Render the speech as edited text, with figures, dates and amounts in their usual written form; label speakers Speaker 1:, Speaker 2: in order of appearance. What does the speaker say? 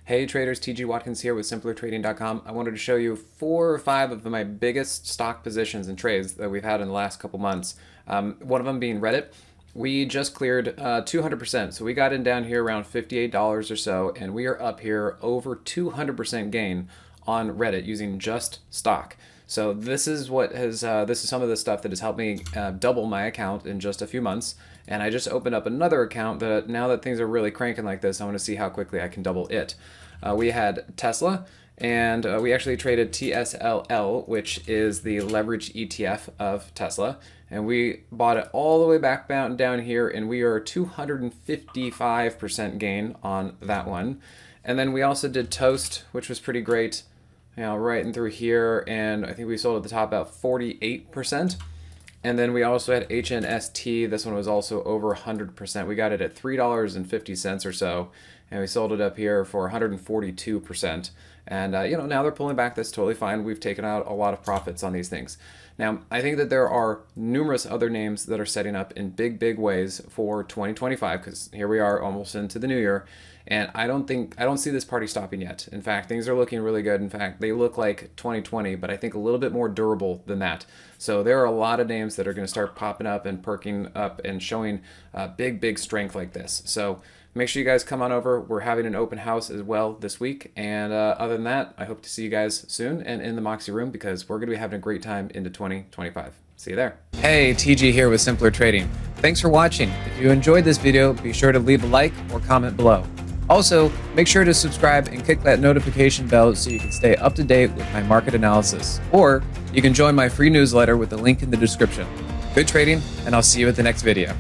Speaker 1: Hey traders, TG Watkins here with simplertrading.com. I wanted to show you 4 or 5 of my biggest stock positions and trades that we've had in the last couple months. One of them being Reddit. We just cleared 200%. So we got in down here around $58 or so, and we are up here over 200% gain on Reddit using just stock. So this is what has this is some of the stuff that has helped me double my account in just a few months. And I just opened up another account that now that things are really cranking like this, I want to see how quickly I can double it. We had Tesla, and we actually traded TSLL, which is the leverage ETF of Tesla. And we bought it all the way back down here, and we are 255% gain on that one. And then we also did Toast, which was pretty great, you know, right in through here, and I think we sold at the top about 48%. And then we also had HNST. This one was also over 100%. We got it at $3.50 or so, and we sold it up here for 142%. And you know, now they're pulling back. That's totally fine. We've taken out a lot of profits on these things. Now, I think that there are numerous other names that are setting up in big ways for 2025, because here we are almost into the new year, and I don't see this party stopping yet. In fact, things are looking really good. In fact, they look like 2020, but I think a little bit more durable than that. So there are a lot of names that are going to start popping up and perking up and showing big strength like this. So make sure you guys come on over. We're having an open house as well this week. And other than that, I hope to see you guys soon and in the Moxie room, because we're going to be having a great time into 2025. See you there. Hey, TG here with Simpler Trading. Thanks for watching. If you enjoyed this video, be sure to leave a like or comment below. Also, make sure to subscribe and click that notification bell so you can stay up to date with my market analysis. Or you can join my free newsletter with the link in the description. Good trading, and I'll see you at the next video.